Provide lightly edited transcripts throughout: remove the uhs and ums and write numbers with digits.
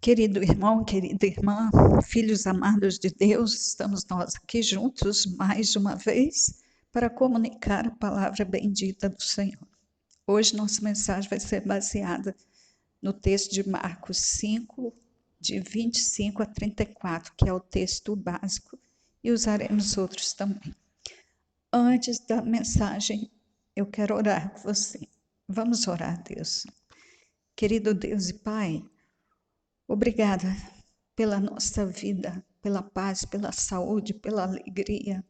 Querido irmão, querida irmã, filhos amados de Deus, estamos nós aqui juntos mais uma vez para comunicar a palavra bendita do Senhor. Hoje nossa mensagem vai ser baseada no texto de Marcos 5, de 25 a 34, que é o texto básico, e usaremos outros também. Antes da mensagem, eu quero orar com você. Vamos orar, Deus. Querido Deus e Pai, obrigada pela nossa vida, pela paz, pela saúde, pela alegria.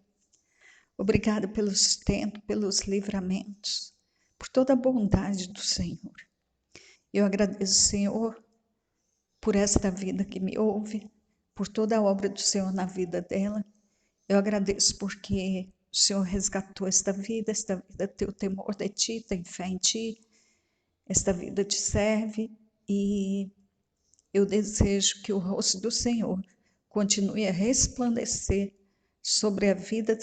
Obrigada pelo sustento, pelos livramentos, por toda a bondade do Senhor. Eu agradeço, Senhor, por esta vida que me ouve, por toda a obra do Senhor na vida dela. Eu agradeço porque o Senhor resgatou esta vida tem o temor de Ti, tem fé em Ti, esta vida te serve e eu desejo que o rosto do Senhor continue a resplandecer sobre a vida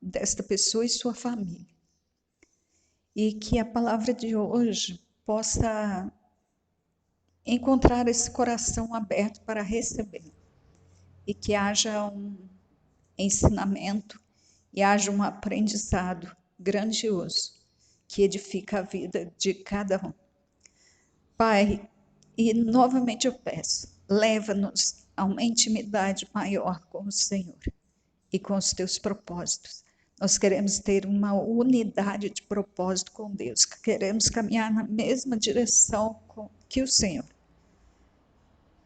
desta pessoa e sua família. E que a palavra de hoje possa encontrar esse coração aberto para receber. E que haja um ensinamento e haja um aprendizado grandioso que edifica a vida de cada um. Pai, e novamente eu peço, leva-nos a uma intimidade maior com o Senhor e com os teus propósitos. Nós queremos ter uma unidade de propósito com Deus, queremos caminhar na mesma direção que o Senhor.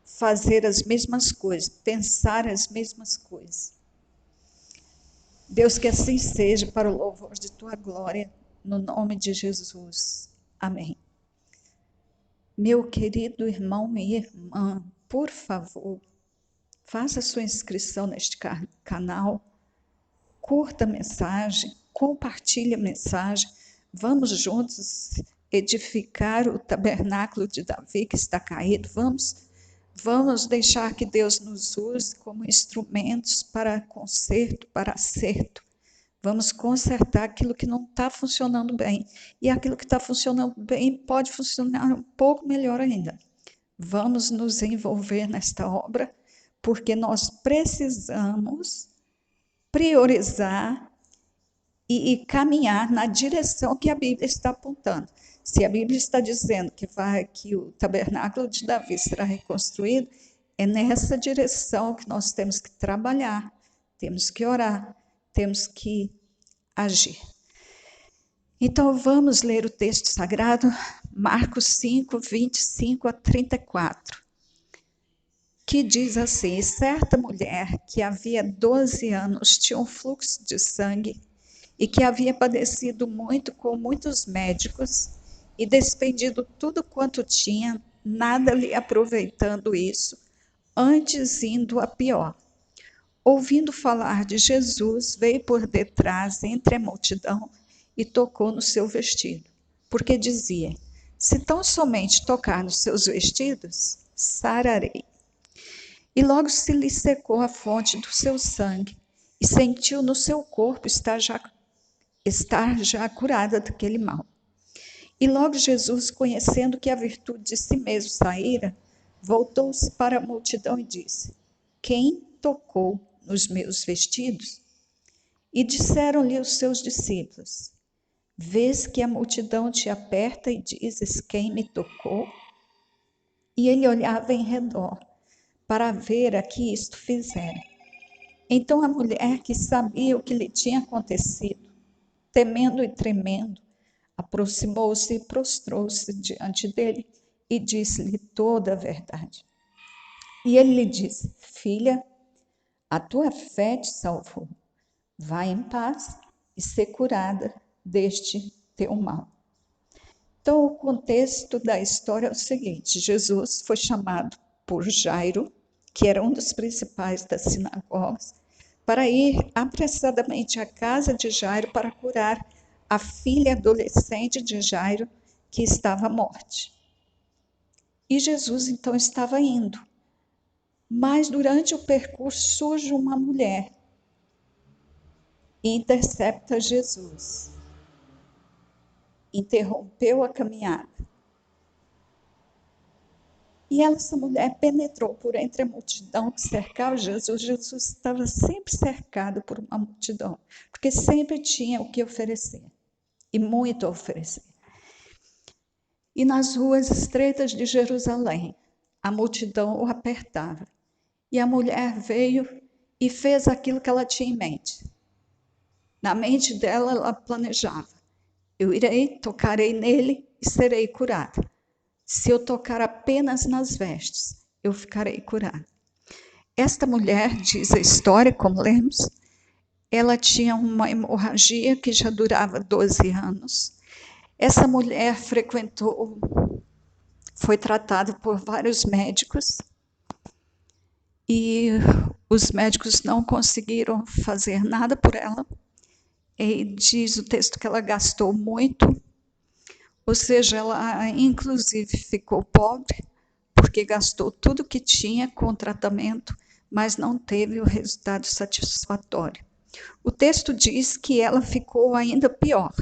Fazer as mesmas coisas, pensar as mesmas coisas. Deus, que assim seja para o louvor de tua glória, no nome de Jesus. Amém. Meu querido irmão e irmã, por favor, faça sua inscrição neste canal, curta a mensagem, compartilhe a mensagem, vamos juntos edificar o tabernáculo de Davi que está caído, vamos deixar que Deus nos use como instrumentos para conserto, para acerto. Vamos consertar aquilo que não está funcionando bem. E aquilo que está funcionando bem pode funcionar um pouco melhor ainda. Vamos nos envolver nesta obra, porque nós precisamos priorizar e caminhar na direção que a Bíblia está apontando. Se a Bíblia está dizendo que o tabernáculo de Davi será reconstruído, é nessa direção que nós temos que trabalhar, temos que orar, temos que agir. Então, vamos ler o texto sagrado, Marcos 5, 25 a 34, que diz assim: e certa mulher que havia 12 anos tinha um fluxo de sangue e que havia padecido muito com muitos médicos e despendido tudo quanto tinha, nada lhe aproveitando isso, antes indo a pior. Ouvindo falar de Jesus, veio por detrás, entre a multidão, e tocou no seu vestido, porque dizia: se tão somente tocar nos seus vestidos, sararei. E logo se lhe secou a fonte do seu sangue, e sentiu no seu corpo estar já curada daquele mal. E logo Jesus, conhecendo que a virtude de si mesmo saíra, voltou-se para a multidão e disse: quem tocou nos meus vestidos? E disseram-lhe os seus discípulos: vês que a multidão te aperta e dizes: quem me tocou? E ele olhava em redor para ver a que isto fizera. Então a mulher, que sabia o que lhe tinha acontecido, temendo e tremendo, aproximou-se e prostrou-se diante dele e disse-lhe toda a verdade. E ele lhe disse: filha, a tua fé te salvou. Vai em paz e ser curada deste teu mal. Então, o contexto da história é o seguinte: Jesus foi chamado por Jairo, que era um dos principais das sinagogas, para ir apressadamente à casa de Jairo para curar a filha adolescente de Jairo, que estava à morte. E Jesus, então, estava indo. Mas, durante o percurso, surge uma mulher e intercepta Jesus. Interrompeu a caminhada. E essa mulher penetrou por entre a multidão que cercava Jesus. Jesus estava sempre cercado por uma multidão, porque sempre tinha o que oferecer, e muito a oferecer. E nas ruas estreitas de Jerusalém, a multidão o apertava. E a mulher veio e fez aquilo que ela tinha em mente. Na mente dela, ela planejava: eu irei, tocarei nele e serei curada. Se eu tocar apenas nas vestes, eu ficarei curada. Esta mulher, diz a história, como lemos, ela tinha uma hemorragia que já durava 12 anos. Essa mulher foi tratada por vários médicos e os médicos não conseguiram fazer nada por ela. E diz o texto que ela gastou muito, ou seja, ela inclusive ficou pobre, porque gastou tudo que tinha com o tratamento, mas não teve o resultado satisfatório. O texto diz que ela ficou ainda pior.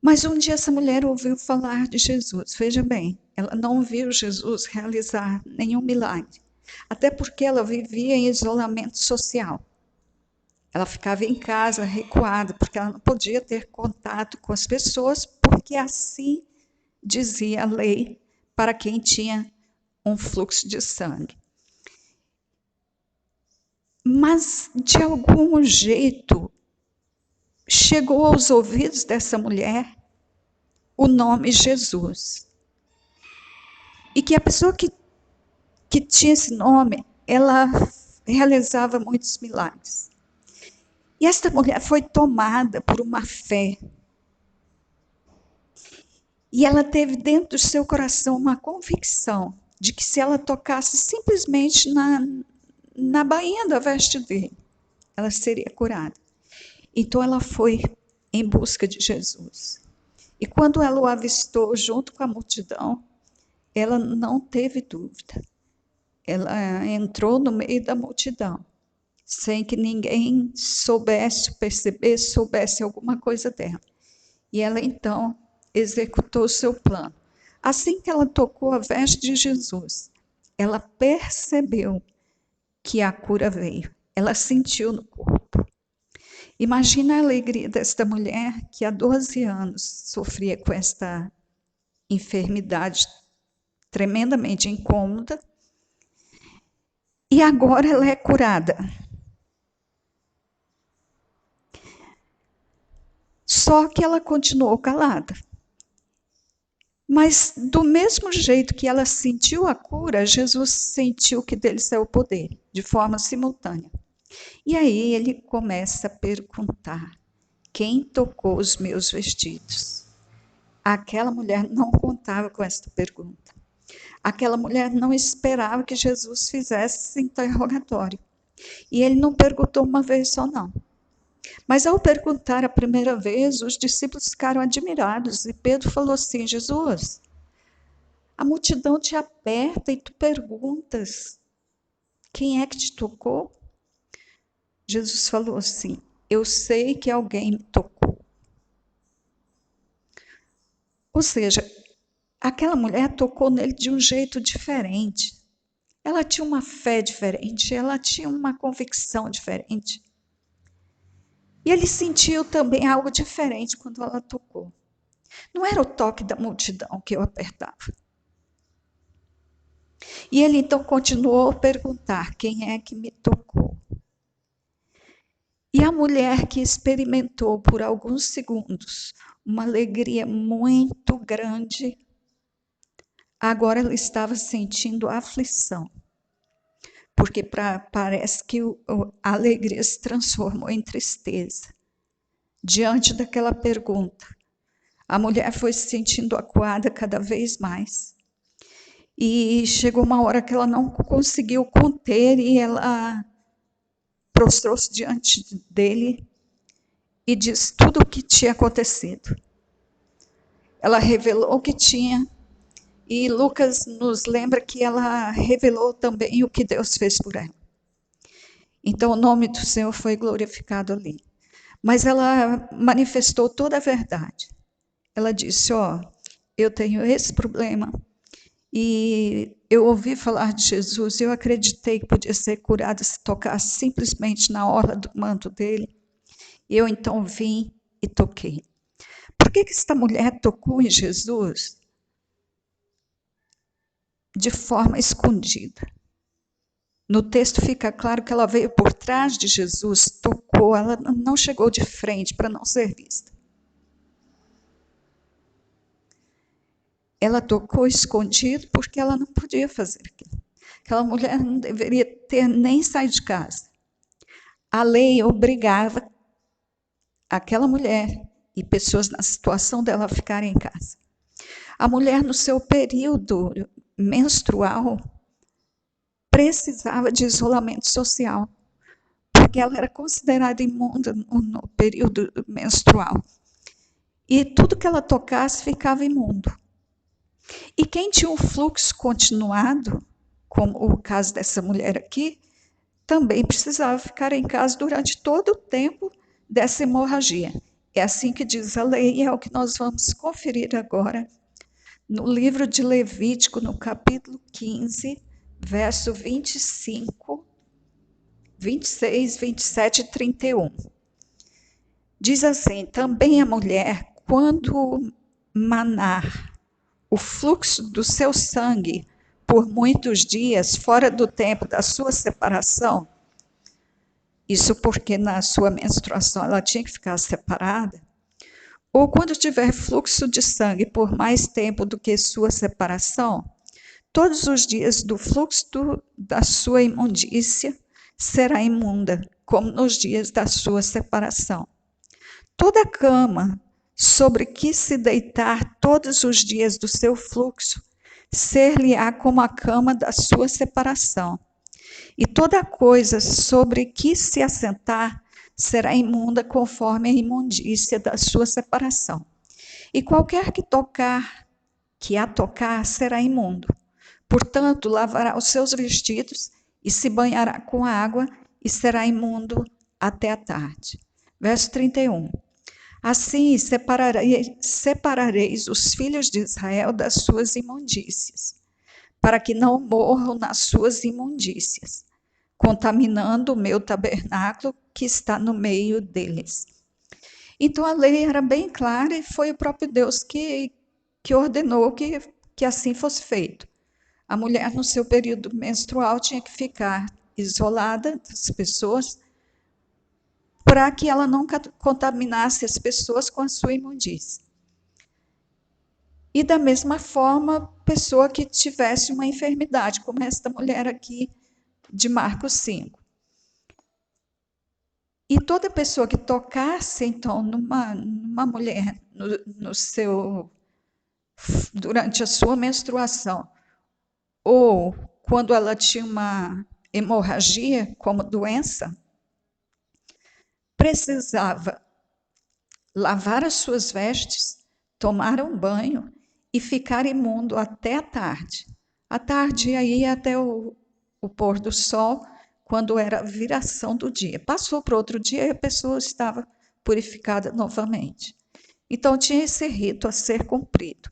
Mas um dia essa mulher ouviu falar de Jesus. Veja bem, ela não viu Jesus realizar nenhum milagre, até porque ela vivia em isolamento social. Ela ficava em casa, recuada, porque ela não podia ter contato com as pessoas, porque assim dizia a lei para quem tinha um fluxo de sangue. Mas, de algum jeito, chegou aos ouvidos dessa mulher o nome Jesus. E que a pessoa que tinha esse nome, ela realizava muitos milagres. E esta mulher foi tomada por uma fé. E ela teve dentro do seu coração uma convicção de que se ela tocasse simplesmente na bainha da veste dele, ela seria curada. Então ela foi em busca de Jesus. E quando ela o avistou junto com a multidão, ela não teve dúvida. Ela entrou no meio da multidão, sem que ninguém soubesse, percebesse, soubesse alguma coisa dela. E ela então executou o seu plano. Assim que ela tocou a veste de Jesus, ela percebeu que a cura veio. Ela sentiu no corpo. Imagina a alegria desta mulher que há 12 anos sofria com esta enfermidade tremendamente incômoda, e agora ela é curada. Só que ela continuou calada. Mas do mesmo jeito que ela sentiu a cura, Jesus sentiu que dele saiu o poder, de forma simultânea. E aí ele começa a perguntar: quem tocou os meus vestidos? Aquela mulher não contava com esta pergunta. Aquela mulher não esperava que Jesus fizesse esse interrogatório. E ele não perguntou uma vez só, não. Mas ao perguntar a primeira vez, os discípulos ficaram admirados. E Pedro falou assim: Jesus, a multidão te aperta e tu perguntas: quem é que te tocou? Jesus falou assim: eu sei que alguém me tocou. Ou seja, aquela mulher tocou nele de um jeito diferente. Ela tinha uma fé diferente, ela tinha uma convicção diferente. E ele sentiu também algo diferente quando ela tocou. Não era o toque da multidão que o apertava. E ele então continuou a perguntar: quem é que me tocou? E a mulher que experimentou por alguns segundos uma alegria muito grande, agora ela estava sentindo aflição, porque parece que a alegria se transformou em tristeza. Diante daquela pergunta, a mulher foi se sentindo acuada cada vez mais. E chegou uma hora que ela não conseguiu conter e ela prostrou-se diante dele e disse tudo o que tinha acontecido. Ela revelou o que tinha, e Lucas nos lembra que ela revelou também o que Deus fez por ela. Então o nome do Senhor foi glorificado ali. Mas ela manifestou toda a verdade. Ela disse: eu tenho esse problema, E eu ouvi falar de Jesus, eu acreditei que podia ser curada se tocasse simplesmente na orla do manto dele. E eu então vim e toquei. Por que esta mulher tocou em Jesus de forma escondida? No texto fica claro que ela veio por trás de Jesus, tocou, ela não chegou de frente para não ser vista. Ela tocou escondido porque ela não podia fazer aquilo. Aquela mulher não deveria ter nem saído de casa. A lei obrigava aquela mulher e pessoas na situação dela a ficarem em casa. A mulher, no seu período menstrual, precisava de isolamento social, porque ela era considerada imunda no período menstrual. E tudo que ela tocasse ficava imundo. E quem tinha um fluxo continuado, como o caso dessa mulher aqui, também precisava ficar em casa durante todo o tempo dessa hemorragia. É assim que diz a lei, e é o que nós vamos conferir agora no livro de Levítico, no capítulo 15, verso 25, 26, 27 e 31. Diz assim: também a mulher, quando manar o fluxo do seu sangue por muitos dias, fora do tempo da sua separação, isso porque na sua menstruação ela tinha que ficar separada, ou quando tiver fluxo de sangue por mais tempo do que sua separação, todos os dias do fluxo da sua imundícia será imunda, como nos dias da sua separação. Toda cama sobre que se deitar todos os dias do seu fluxo, ser-lhe-á como a cama da sua separação. E toda coisa sobre que se assentar será imunda conforme a imundícia da sua separação. E qualquer que a tocar, será imundo. Portanto, lavará os seus vestidos e se banhará com água e será imundo até a tarde. Verso 31. Assim separareis os filhos de Israel das suas imundícias, para que não morram nas suas imundícias, contaminando o meu tabernáculo que está no meio deles. Então a lei era bem clara e foi o próprio Deus que ordenou que assim fosse feito. A mulher, no seu período menstrual, tinha que ficar isolada das pessoas para que ela não contaminasse as pessoas com a sua imundícia. E da mesma forma, pessoa que tivesse uma enfermidade, como esta mulher aqui de Marcos 5. E toda pessoa que tocasse, então, numa mulher durante a sua menstruação, ou quando ela tinha uma hemorragia como doença, precisava lavar as suas vestes, tomar um banho e ficar imundo até a tarde. A tarde aí até o pôr do sol, quando era a viração do dia. Passou para outro dia e a pessoa estava purificada novamente. Então tinha esse rito a ser cumprido.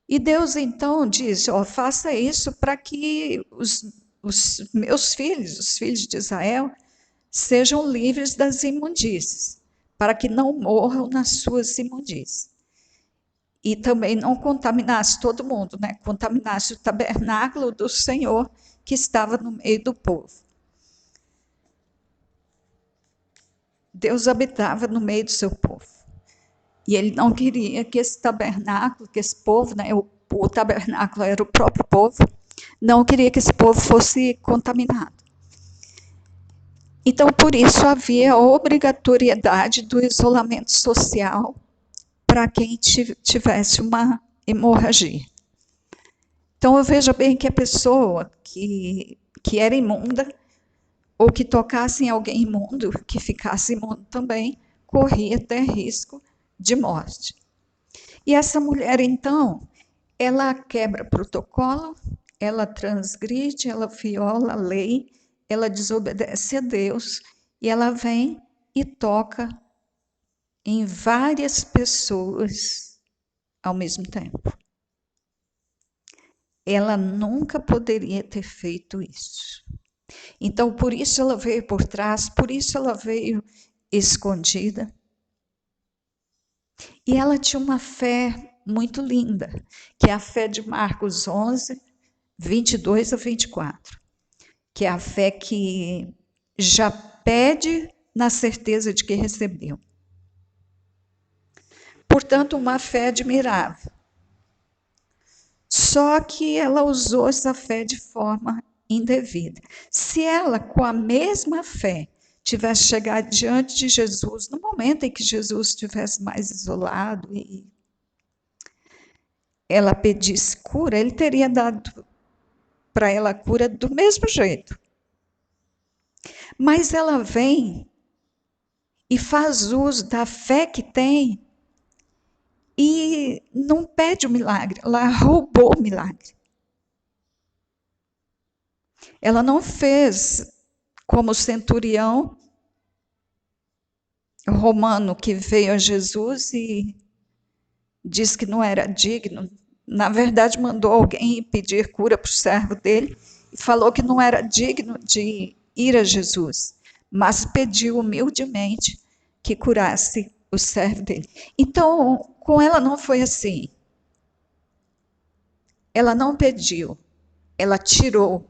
E Deus então disse: faça isso para que os meus filhos, os filhos de Israel, sejam livres das imundícies, para que não morram nas suas imundícies. E também não contaminasse todo mundo, né? Contaminasse o tabernáculo do Senhor que estava no meio do povo. Deus habitava no meio do seu povo. E ele não queria que esse tabernáculo, que esse povo, né, o tabernáculo era o próprio povo, não queria que esse povo fosse contaminado. Então, por isso, havia a obrigatoriedade do isolamento social para quem tivesse uma hemorragia. Então, veja bem que a pessoa que era imunda, ou que tocasse em alguém imundo, que ficasse imundo também, corria até risco de morte. E essa mulher, então, ela quebra protocolo, ela transgride, ela viola a lei, ela desobedece a Deus, e ela vem e toca em várias pessoas ao mesmo tempo. ela nunca poderia ter feito isso. Então, por isso ela veio por trás, por isso ela veio escondida. E ela tinha uma fé muito linda, que é a fé de Marcos 11, 22 a 24, que é a fé que já pede na certeza de que recebeu. Portanto, uma fé admirável. Só que ela usou essa fé de forma indevida. Se ela, com a mesma fé, tivesse chegado diante de Jesus, no momento em que Jesus estivesse mais isolado e ela pedisse cura, ele teria dado para ela a cura do mesmo jeito. Mas ela vem e faz uso da fé que tem e não pede o milagre, ela roubou o milagre. Ela não fez como o centurião romano que veio a Jesus e disse que não era digno. Na verdade, mandou alguém pedir cura para o servo dele e falou que não era digno de ir a Jesus, mas pediu humildemente que curasse o servo dele. Então, com ela não foi assim. Ela não pediu, ela tirou,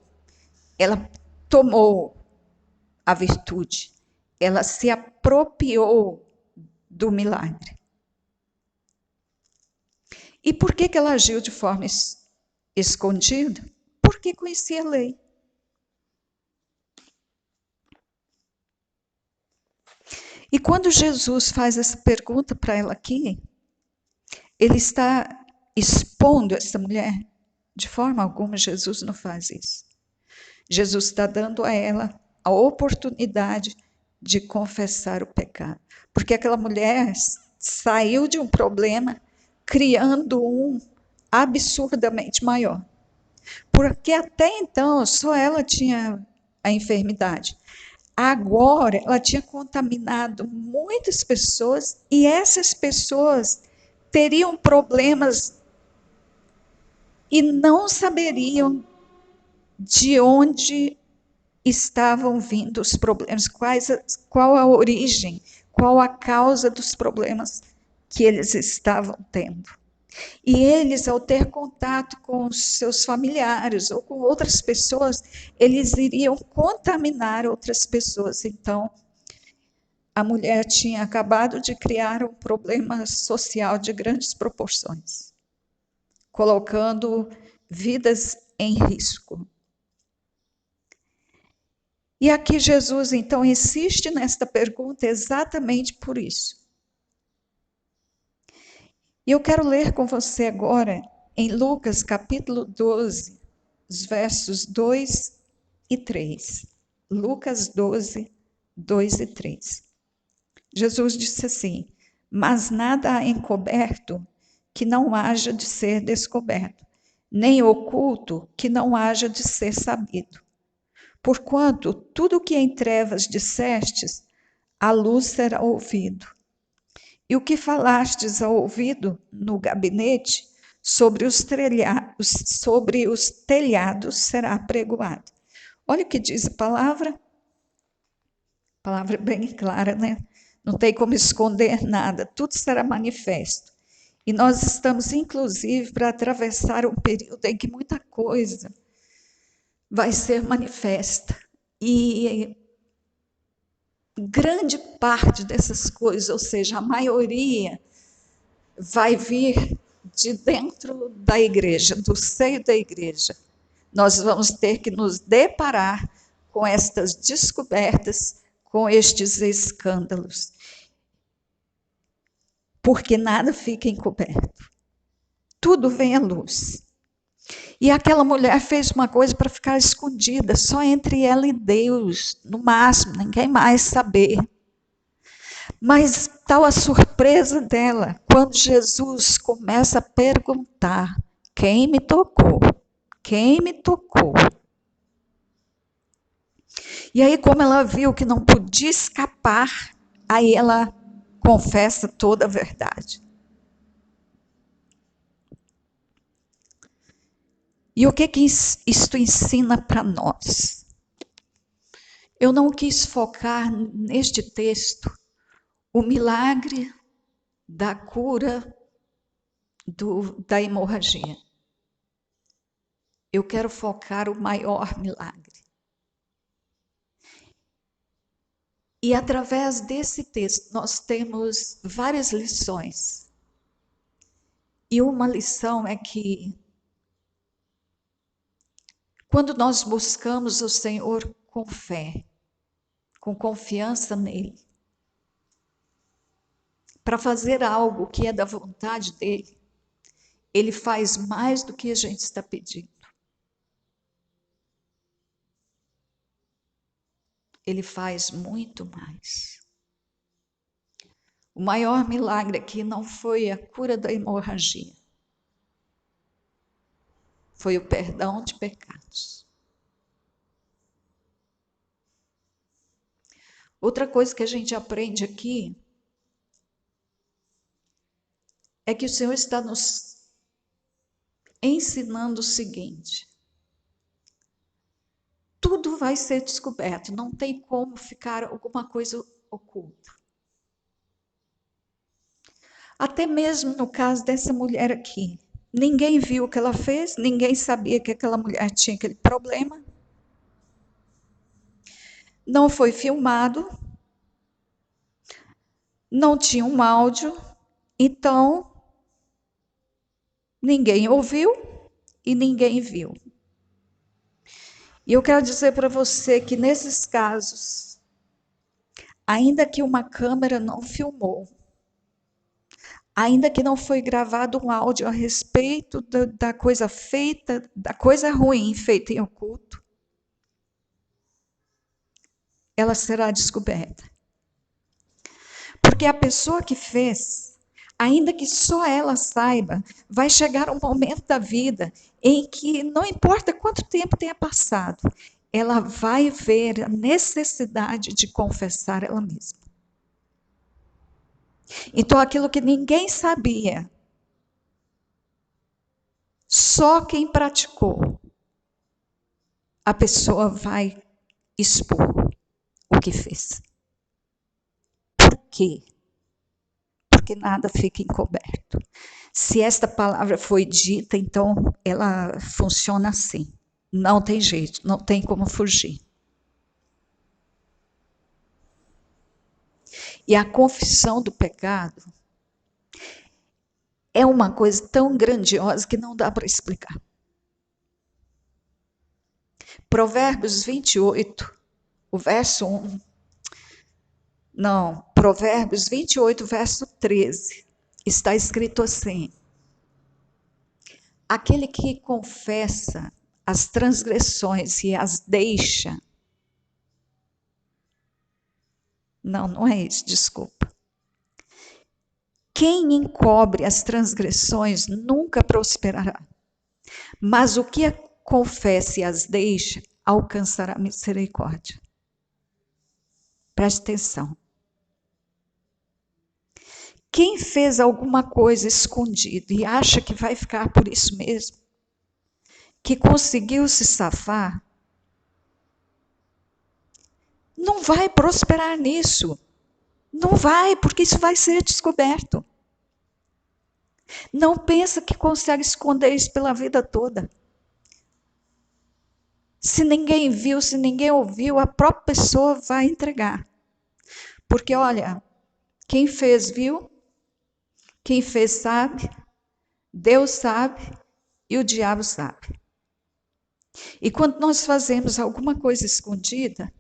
ela tomou a virtude, ela se apropriou do milagre. E por que ela agiu de forma escondida? Porque conhecia a lei. E quando Jesus faz essa pergunta para ela aqui, ele está expondo essa mulher. De forma alguma, Jesus não faz isso. Jesus está dando a ela a oportunidade de confessar o pecado. Porque aquela mulher saiu de um problema criando um absurdamente maior. Porque até então só ela tinha a enfermidade. Agora ela tinha contaminado muitas pessoas e essas pessoas teriam problemas e não saberiam de onde estavam vindo os problemas, qual a origem, qual a causa dos problemas que eles estavam tendo. E eles, ao ter contato com os seus familiares ou com outras pessoas, eles iriam contaminar outras pessoas. Então, a mulher tinha acabado de criar um problema social de grandes proporções, colocando vidas em risco. E aqui Jesus, então, insiste nesta pergunta exatamente por isso. E eu quero ler com você agora em Lucas, capítulo 12, os versos 2 e 3. Lucas 12, 2 e 3. Jesus disse assim: mas nada há encoberto que não haja de ser descoberto, nem oculto que não haja de ser sabido. Porquanto tudo o que em trevas dissestes, à luz será ouvido. E o que falastes ao ouvido no gabinete, sobre os telhados será pregoado. Olha o que diz a palavra bem clara, né? Não tem como esconder nada, tudo será manifesto. E nós estamos, inclusive, para atravessar um período em que muita coisa vai ser manifesta. E grande parte dessas coisas, ou seja, a maioria, vai vir de dentro da igreja, do seio da igreja. Nós vamos ter que nos deparar com estas descobertas, com estes escândalos. Porque nada fica encoberto. Tudo vem à luz. E aquela mulher fez uma coisa para ficar escondida, só entre ela e Deus, no máximo, ninguém mais saber. Mas tal a surpresa dela, quando Jesus começa a perguntar: quem me tocou? Quem me tocou? E aí, como ela viu que não podia escapar, aí ela confessa toda a verdade. E o que isto ensina para nós? Eu não quis focar neste texto o milagre da cura da hemorragia. Eu quero focar o maior milagre. E através desse texto nós temos várias lições. E uma lição é que quando nós buscamos o Senhor com fé, com confiança nele, para fazer algo que é da vontade dele, ele faz mais do que a gente está pedindo. Ele faz muito mais. O maior milagre aqui não foi a cura da hemorragia, foi o perdão de pecados. Outra coisa que a gente aprende aqui é que o Senhor está nos ensinando o seguinte: tudo vai ser descoberto, não tem como ficar alguma coisa oculta. Até mesmo no caso dessa mulher aqui, ninguém viu o que ela fez, ninguém sabia que aquela mulher tinha aquele problema. Não foi filmado, não tinha um áudio, então ninguém ouviu e ninguém viu. E eu quero dizer para você que nesses casos, ainda que uma câmera não filmou, ainda que não foi gravado um áudio a respeito da coisa feita, da coisa ruim feita em oculto, ela será descoberta. Porque a pessoa que fez, ainda que só ela saiba, vai chegar um momento da vida em que, não importa quanto tempo tenha passado, ela vai ver a necessidade de confessar ela mesma. Então, aquilo que ninguém sabia, só quem praticou, a pessoa vai expor o que fez. Por quê? Porque nada fica encoberto. Se esta palavra foi dita, então ela funciona assim. Não tem jeito, não tem como fugir. E a confissão do pecado é uma coisa tão grandiosa que não dá para explicar. Provérbios 28, o verso 1. Não, Provérbios 28, verso 13. Está escrito assim: aquele que confessa as transgressões e as deixa. Não é isso, desculpa. Quem encobre as transgressões nunca prosperará, mas o que confessa e as deixa alcançará misericórdia. Preste atenção. Quem fez alguma coisa escondida e acha que vai ficar por isso mesmo, que conseguiu se safar, não vai prosperar nisso. Não vai, porque isso vai ser descoberto. Não pensa que consegue esconder isso pela vida toda. Se ninguém viu, se ninguém ouviu, a própria pessoa vai entregar. Porque, olha, quem fez viu, quem fez sabe, Deus sabe e o diabo sabe. E quando nós fazemos alguma coisa escondida,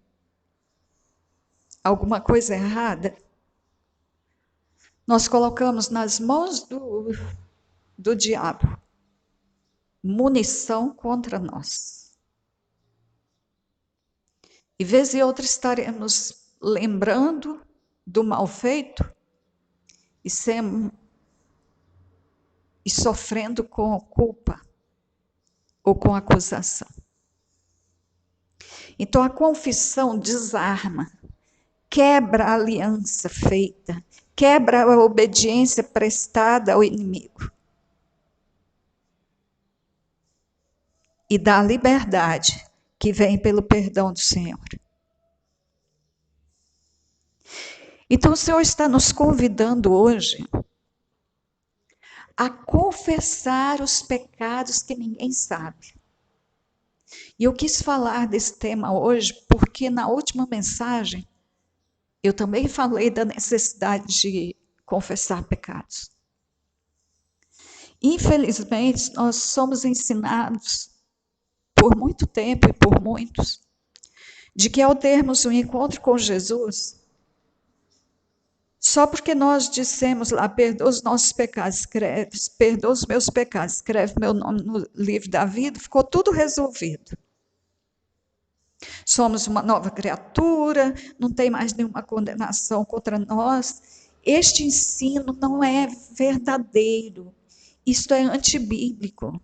alguma coisa errada, nós colocamos nas mãos do diabo munição contra nós. E vez e outra estaremos lembrando do mal feito e sofrendo com culpa ou com acusação. Então a confissão desarma, quebra a aliança feita, quebra a obediência prestada ao inimigo. e da liberdade que vem pelo perdão do Senhor. Então, o Senhor está nos convidando hoje a confessar os pecados que ninguém sabe. E eu quis falar desse tema hoje porque na última mensagem eu também falei da necessidade de confessar pecados. Infelizmente, nós somos ensinados por muito tempo e por muitos de que ao termos um encontro com Jesus, só porque nós dissemos lá, perdoa os nossos pecados, perdoa os meus pecados, escreve meu nome no livro da vida, ficou tudo resolvido. Somos uma nova criatura, não tem mais nenhuma condenação contra nós. Este ensino não é verdadeiro. Isto é antibíblico.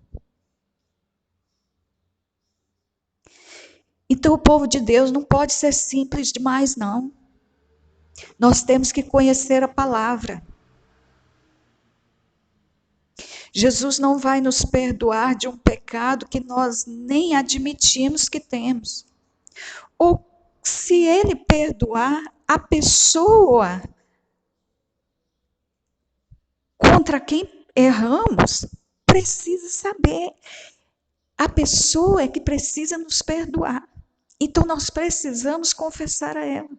Então, o povo de Deus não pode ser simples demais, não. Nós temos que conhecer a palavra. Jesus não vai nos perdoar de um pecado que nós nem admitimos que temos. Ou se ele perdoar, a pessoa contra quem erramos precisa saber. A pessoa é que precisa nos perdoar. Então nós precisamos confessar a ela.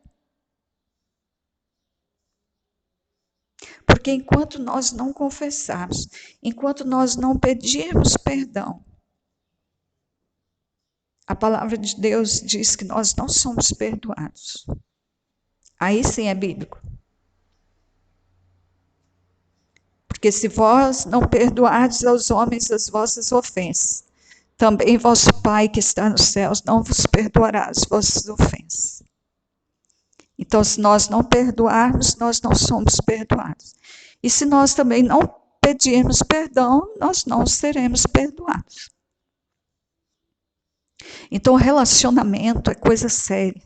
Porque enquanto nós não confessarmos, enquanto nós não pedirmos perdão, a palavra de Deus diz que nós não somos perdoados. Aí sim é bíblico. Porque se vós não perdoardes aos homens as vossas ofensas, também vosso Pai que está nos céus não vos perdoará as vossas ofensas. Então, se nós não perdoarmos, nós não somos perdoados. E se nós também não pedirmos perdão, nós não seremos perdoados. Então, relacionamento é coisa séria.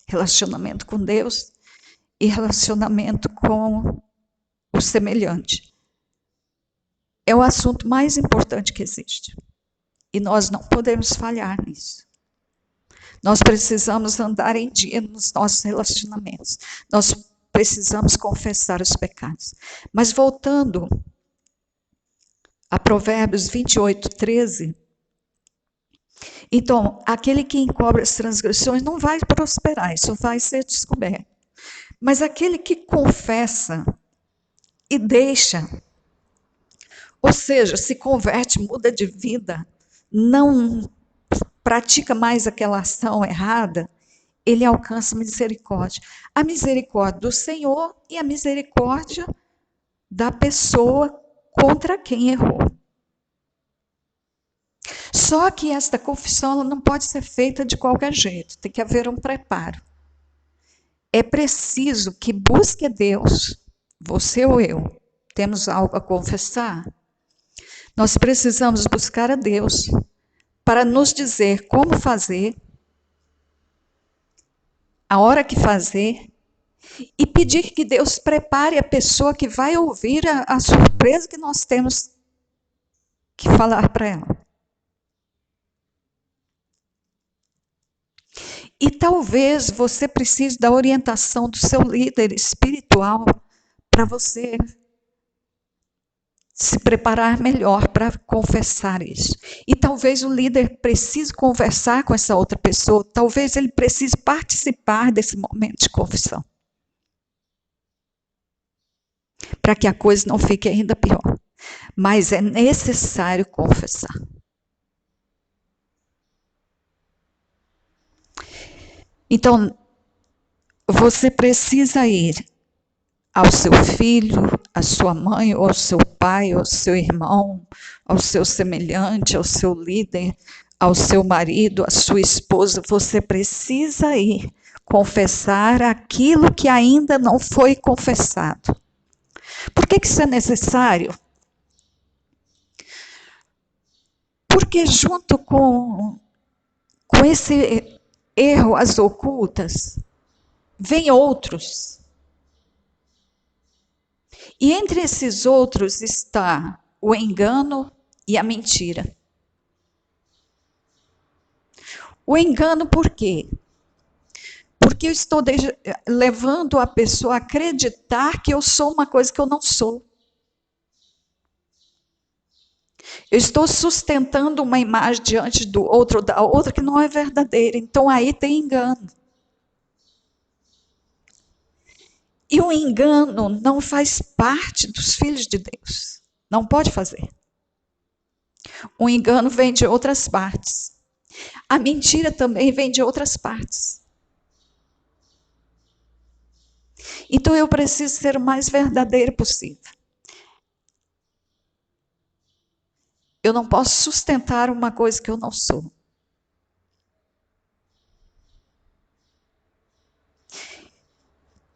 Relacionamento com Deus e relacionamento com o semelhante. É o assunto mais importante que existe. E nós não podemos falhar nisso. Nós precisamos andar em dia nos nossos relacionamentos. Nós precisamos confessar os pecados. Mas voltando a Provérbios 28, 13. Então, aquele que encobre as transgressões não vai prosperar, isso vai ser descoberto. Mas aquele que confessa e deixa, ou seja, se converte, muda de vida, não pratica mais aquela ação errada, ele alcança misericórdia. A misericórdia do Senhor e a misericórdia da pessoa contra quem errou. Só que esta confissão ela não pode ser feita de qualquer jeito, tem que haver um preparo. É preciso que busque a Deus, você ou eu, temos algo a confessar. Nós precisamos buscar a Deus para nos dizer como fazer, a hora que fazer, e pedir que Deus prepare a pessoa que vai ouvir a surpresa que nós temos que falar para ela. E talvez você precise da orientação do seu líder espiritual para você se preparar melhor para confessar isso. E talvez o líder precise conversar com essa outra pessoa, talvez ele precise participar desse momento de confissão. Para que a coisa não fique ainda pior. Mas é necessário confessar. Então, você precisa ir ao seu filho, à sua mãe, ou ao seu pai, ao seu irmão, ao seu semelhante, ao seu líder, ao seu marido, à sua esposa. Você precisa ir confessar aquilo que ainda não foi confessado. Por que isso é necessário? Porque junto com esse erro às ocultas, vem outros. E entre esses outros está o engano e a mentira. O engano por quê? Porque eu estou levando a pessoa a acreditar que eu sou uma coisa que eu não sou. Eu estou sustentando uma imagem diante do outro, da outra, que não é verdadeira. Então, aí tem engano. E o engano não faz parte dos filhos de Deus. Não pode fazer. O engano vem de outras partes. A mentira também vem de outras partes. Então, eu preciso ser o mais verdadeiro possível. Eu não posso sustentar uma coisa que eu não sou.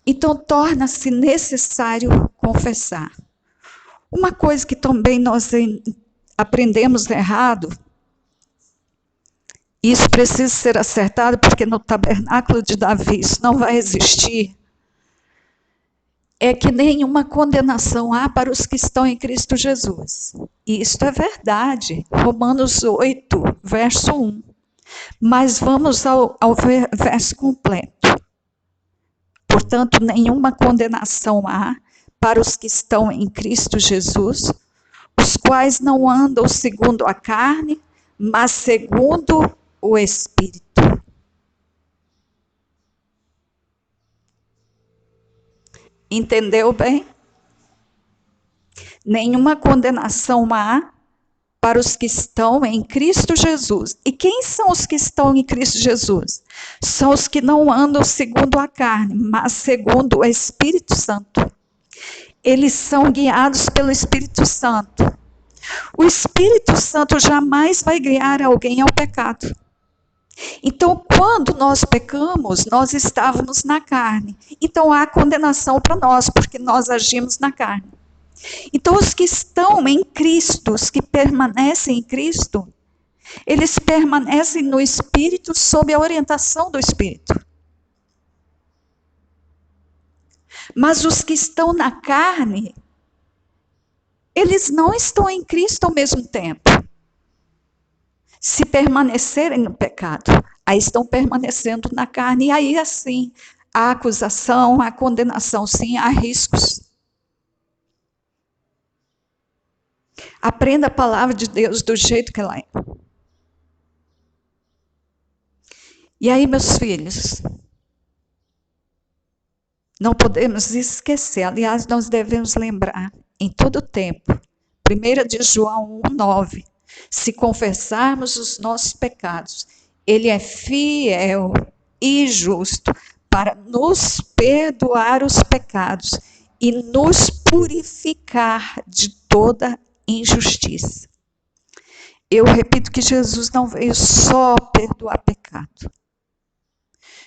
Então, torna-se necessário confessar. Uma coisa que também nós aprendemos errado, isso precisa ser acertado, porque no tabernáculo de Davi isso não vai existir, é que nenhuma condenação há para os que estão em Cristo Jesus. E isto é verdade. Romanos 8, verso 1. Mas vamos ao verso completo. Portanto, nenhuma condenação há para os que estão em Cristo Jesus, os quais não andam segundo a carne, mas segundo o Espírito. Entendeu bem? Nenhuma condenação há para os que estão em Cristo Jesus. E quem são os que estão em Cristo Jesus? São os que não andam segundo a carne, mas segundo o Espírito Santo. Eles são guiados pelo Espírito Santo. O Espírito Santo jamais vai guiar alguém ao pecado. Então, quando nós pecamos, nós estávamos na carne. Então, há condenação para nós, porque nós agimos na carne. Então, os que estão em Cristo, os que permanecem em Cristo, eles permanecem no Espírito sob a orientação do Espírito. Mas os que estão na carne, eles não estão em Cristo ao mesmo tempo. Se permanecerem no pecado, aí estão permanecendo na carne, e aí assim, há acusação, há condenação, sim, há riscos. Aprenda a palavra de Deus do jeito que ela é. E aí, meus filhos, não podemos esquecer, aliás, nós devemos lembrar em todo o tempo, 1 de João 1,9, se confessarmos os nossos pecados, Ele é fiel e justo para nos perdoar os pecados e nos purificar de toda injustiça. Eu repito que Jesus não veio só perdoar pecado.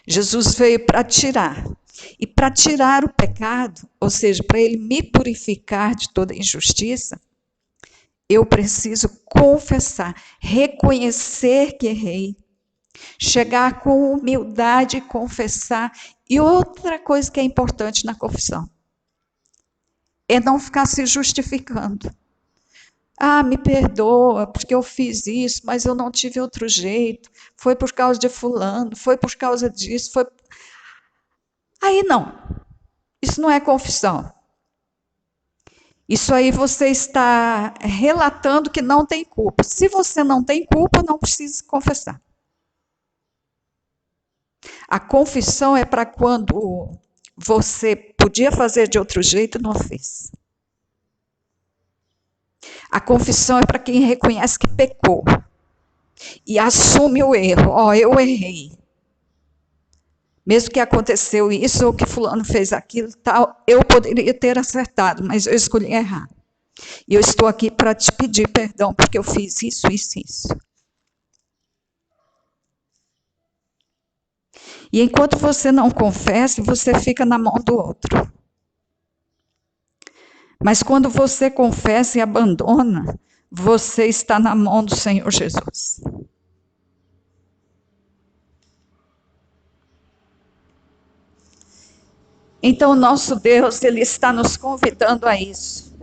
Jesus veio para tirar. E para tirar o pecado, ou seja, para Ele me purificar de toda injustiça, eu preciso confessar, reconhecer que errei, chegar com humildade e confessar. E outra coisa que é importante na confissão é não ficar se justificando. Ah, me perdoa, porque eu fiz isso, mas eu não tive outro jeito. Foi por causa de fulano, foi por causa disso, foi... Aí não. Isso não é confissão. Isso aí você está relatando que não tem culpa. Se você não tem culpa, não precisa confessar. A confissão é para quando você podia fazer de outro jeito e não fez. A confissão é para quem reconhece que pecou e assume o erro. Ó, eu errei. Mesmo que aconteceu isso ou que fulano fez aquilo, tal, eu poderia ter acertado, mas eu escolhi errar. E eu estou aqui para te pedir perdão porque eu fiz isso, isso, isso. E enquanto você não confessa, você fica na mão do outro. Mas quando você confessa e abandona, você está na mão do Senhor Jesus. Então, o nosso Deus, Ele está nos convidando a isso.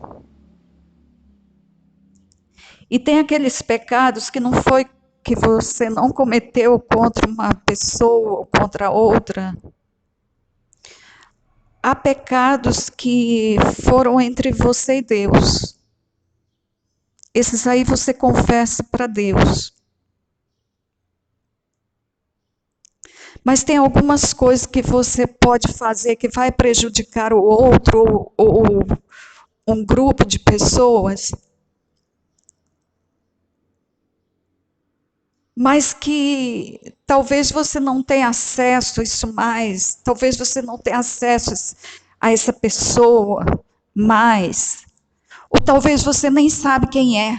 E tem aqueles pecados que não foi que você não cometeu contra uma pessoa ou contra outra. Há pecados que foram entre você e Deus. Esses aí você confessa para Deus. Mas tem algumas coisas que você pode fazer que vai prejudicar o outro ou um grupo de pessoas, mas que talvez você não tenha acesso a isso mais, talvez você não tenha acesso a essa pessoa mais, ou talvez você nem sabe quem é.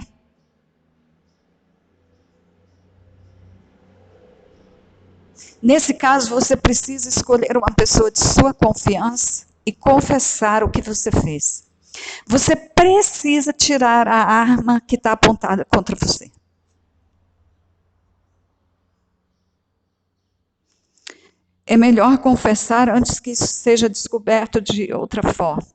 Nesse caso, você precisa escolher uma pessoa de sua confiança e confessar o que você fez. Você precisa tirar a arma que está apontada contra você. É melhor confessar antes que isso seja descoberto de outra forma.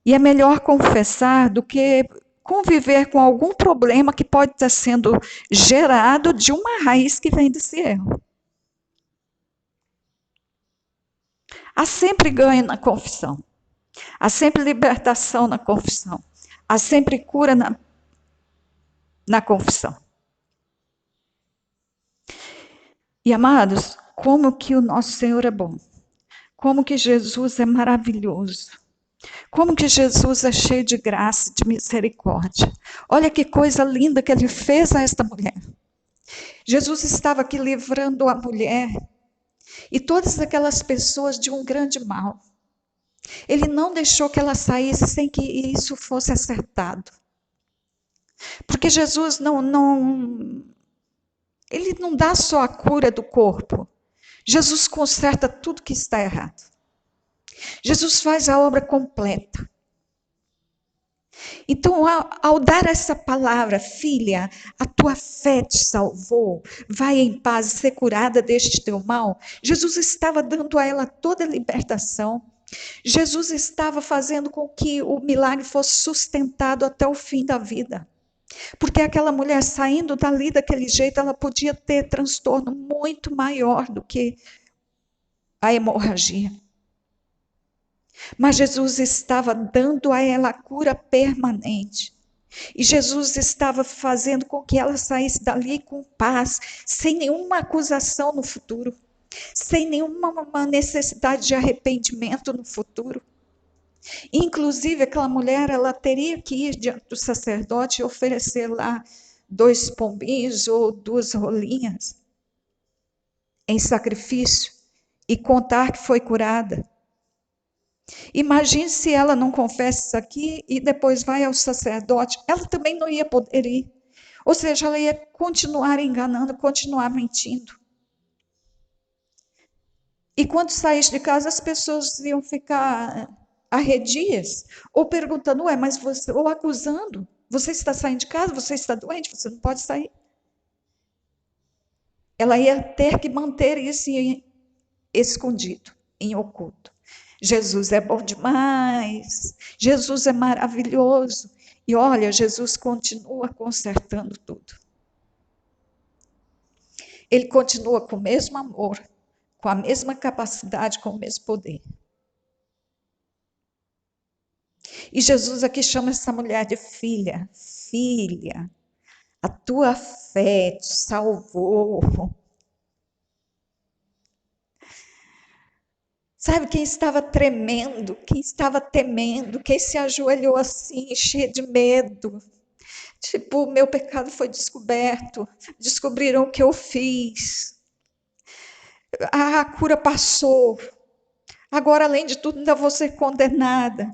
E é melhor confessar do que conviver com algum problema que pode estar sendo gerado de uma raiz que vem desse erro. Há sempre ganho na confissão. Há sempre libertação na confissão. Há sempre cura na confissão. E amados, como que o nosso Senhor é bom. Como que Jesus é maravilhoso. Como que Jesus é cheio de graça, de misericórdia. Olha que coisa linda que ele fez a esta mulher. Jesus estava aqui livrando a mulher e todas aquelas pessoas de um grande mal. Ele não deixou que ela saísse sem que isso fosse acertado. Porque Jesus ele não dá só a cura do corpo. Jesus conserta tudo que está errado. Jesus faz a obra completa. Então, ao dar essa palavra, filha, a tua fé te salvou, vai em paz e ser curada deste teu mal, Jesus estava dando a ela toda a libertação. Jesus estava fazendo com que o milagre fosse sustentado até o fim da vida. Porque aquela mulher saindo dali daquele jeito, ela podia ter transtorno muito maior do que a hemorragia. Mas Jesus estava dando a ela a cura permanente. E Jesus estava fazendo com que ela saísse dali com paz, sem nenhuma acusação no futuro, sem nenhuma necessidade de arrependimento no futuro. Inclusive, aquela mulher, ela teria que ir diante do sacerdote e oferecer lá 2 pombinhos ou 2 rolinhas em sacrifício e contar que foi curada. Imagine se ela não confessa isso aqui e depois vai ao sacerdote, ela também não ia poder ir. Ou seja, ela ia continuar enganando, continuar mentindo. E quando saísse de casa, as pessoas iam ficar arredias, ou perguntando, ué, mas você, ou acusando, você está saindo de casa, você está doente, você não pode sair. Ela ia ter que manter isso escondido, em oculto. Jesus é bom demais, Jesus é maravilhoso. E olha, Jesus continua consertando tudo. Ele continua com o mesmo amor, com a mesma capacidade, com o mesmo poder. E Jesus aqui chama essa mulher de filha. Filha, a tua fé te salvou. Sabe, quem estava tremendo, quem estava temendo, quem se ajoelhou assim, cheio de medo. Tipo, meu pecado foi descoberto, descobriram o que eu fiz. A cura passou. Agora, além de tudo, ainda vou ser condenada.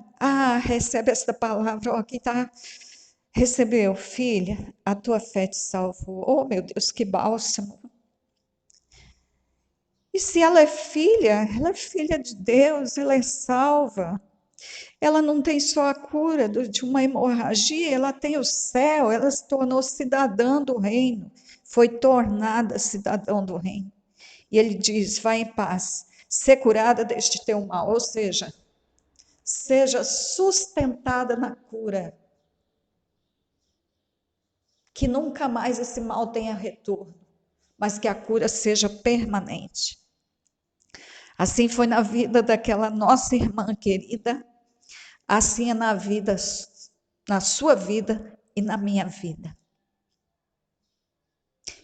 Recebe esta palavra. Quem está recebeu, filha, a tua fé te salvou. Oh, meu Deus, que bálsamo. E se ela é filha de Deus, ela é salva. Ela não tem só a cura de uma hemorragia, ela tem o céu, ela se tornou cidadã do reino, foi tornada cidadão do reino. E ele diz: vai em paz, ser curada deste teu mal, ou seja, seja sustentada na cura que nunca mais esse mal tenha retorno, mas que a cura seja permanente. Assim foi na vida daquela nossa irmã querida, assim é na sua vida e na minha vida.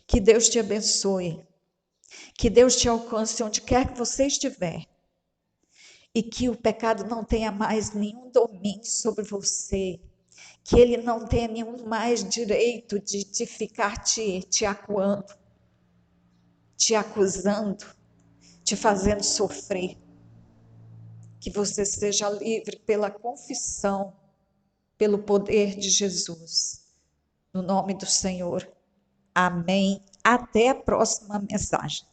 Que Deus te abençoe, que Deus te alcance onde quer que você estiver, e que o pecado não tenha mais nenhum domínio sobre você, que ele não tenha nenhum mais direito de ficar te acuando, te acusando, te fazendo sofrer. Que você seja livre pela confissão, pelo poder de Jesus. No nome do Senhor. Amém. Até a próxima mensagem.